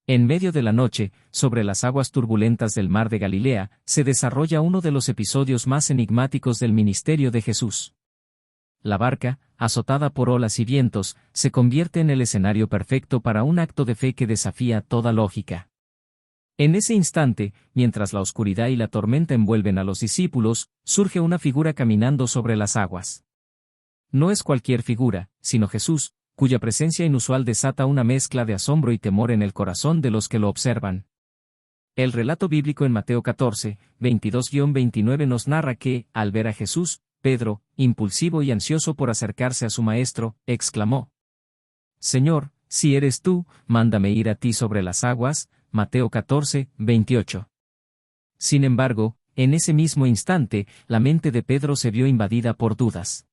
En medio de la noche, sobre las aguas turbulentas del mar de Galilea, se desarrolla uno de los episodios más enigmáticos del ministerio de Jesús. La barca, azotada por olas y vientos, se convierte en el escenario perfecto para un acto de fe que desafía toda lógica. En ese instante, mientras la oscuridad y la tormenta envuelven a los discípulos, surge una figura caminando sobre las aguas. No es cualquier figura, sino Jesús, cuya presencia inusual desata una mezcla de asombro y temor en el corazón de los que lo observan. El relato bíblico en Mateo 14, 22-29 nos narra que, al ver a Jesús, Pedro, impulsivo y ansioso por acercarse a su maestro, exclamó: «Señor, si eres tú, mándame ir a ti sobre las aguas». Mateo 14, 28. Sin embargo, en ese mismo instante, la mente de Pedro se vio invadida por dudas.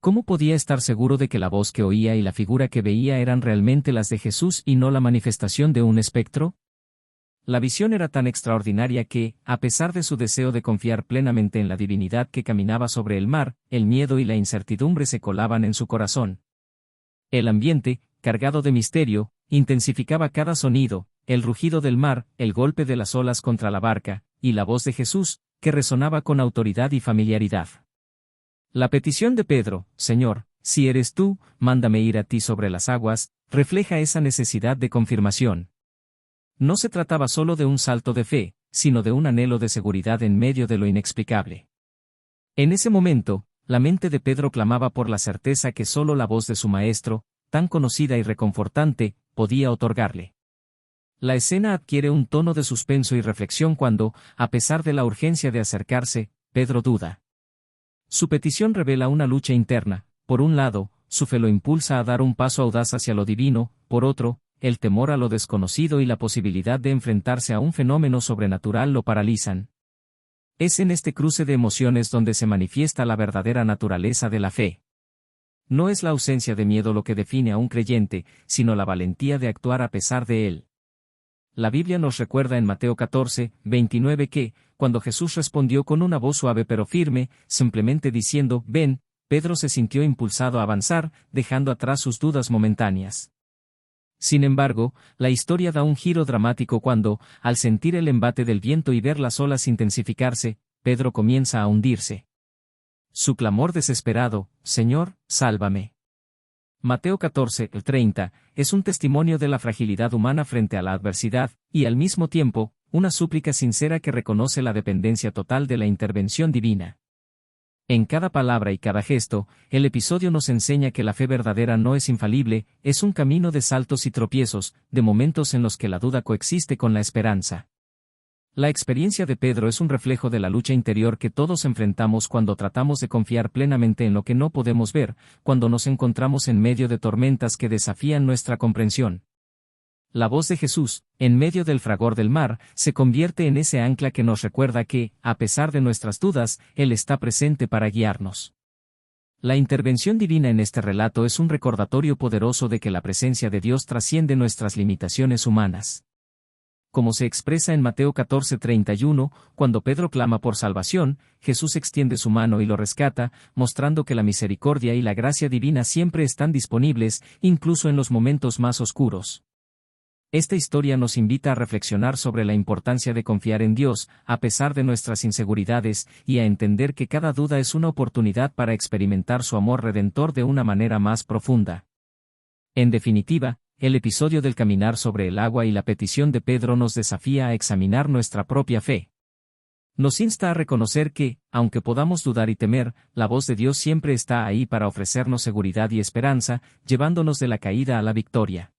¿Cómo podía estar seguro de que la voz que oía y la figura que veía eran realmente las de Jesús y no la manifestación de un espectro? La visión era tan extraordinaria que, a pesar de su deseo de confiar plenamente en la divinidad que caminaba sobre el mar, el miedo y la incertidumbre se colaban en su corazón. El ambiente, cargado de misterio, intensificaba cada sonido, el rugido del mar, el golpe de las olas contra la barca, y la voz de Jesús, que resonaba con autoridad y familiaridad. La petición de Pedro, «Señor, si eres tú, mándame ir a ti sobre las aguas», refleja esa necesidad de confirmación. No se trataba solo de un salto de fe, sino de un anhelo de seguridad en medio de lo inexplicable. En ese momento, la mente de Pedro clamaba por la certeza que solo la voz de su maestro, tan conocida y reconfortante, podía otorgarle. La escena adquiere un tono de suspenso y reflexión cuando, a pesar de la urgencia de acercarse, Pedro duda. Su petición revela una lucha interna. Por un lado, su fe lo impulsa a dar un paso audaz hacia lo divino; por otro, el temor a lo desconocido y la posibilidad de enfrentarse a un fenómeno sobrenatural lo paralizan. Es en este cruce de emociones donde se manifiesta la verdadera naturaleza de la fe. No es la ausencia de miedo lo que define a un creyente, sino la valentía de actuar a pesar de él. La Biblia nos recuerda en Mateo 14, 29 que, cuando Jesús respondió con una voz suave pero firme, simplemente diciendo, «Ven», Pedro se sintió impulsado a avanzar, dejando atrás sus dudas momentáneas. Sin embargo, la historia da un giro dramático cuando, al sentir el embate del viento y ver las olas intensificarse, Pedro comienza a hundirse. Su clamor desesperado, «Señor, sálvame». Mateo 14, 30, es un testimonio de la fragilidad humana frente a la adversidad, y al mismo tiempo, una súplica sincera que reconoce la dependencia total de la intervención divina. En cada palabra y cada gesto, el episodio nos enseña que la fe verdadera no es infalible, es un camino de saltos y tropiezos, de momentos en los que la duda coexiste con la esperanza. La experiencia de Pedro es un reflejo de la lucha interior que todos enfrentamos cuando tratamos de confiar plenamente en lo que no podemos ver, cuando nos encontramos en medio de tormentas que desafían nuestra comprensión. La voz de Jesús, en medio del fragor del mar, se convierte en ese ancla que nos recuerda que, a pesar de nuestras dudas, Él está presente para guiarnos. La intervención divina en este relato es un recordatorio poderoso de que la presencia de Dios trasciende nuestras limitaciones humanas. Como se expresa en Mateo 14:31, cuando Pedro clama por salvación, Jesús extiende su mano y lo rescata, mostrando que la misericordia y la gracia divina siempre están disponibles, incluso en los momentos más oscuros. Esta historia nos invita a reflexionar sobre la importancia de confiar en Dios, a pesar de nuestras inseguridades, y a entender que cada duda es una oportunidad para experimentar su amor redentor de una manera más profunda. En definitiva, el episodio del caminar sobre el agua y la petición de Pedro nos desafía a examinar nuestra propia fe. Nos insta a reconocer que, aunque podamos dudar y temer, la voz de Dios siempre está ahí para ofrecernos seguridad y esperanza, llevándonos de la caída a la victoria.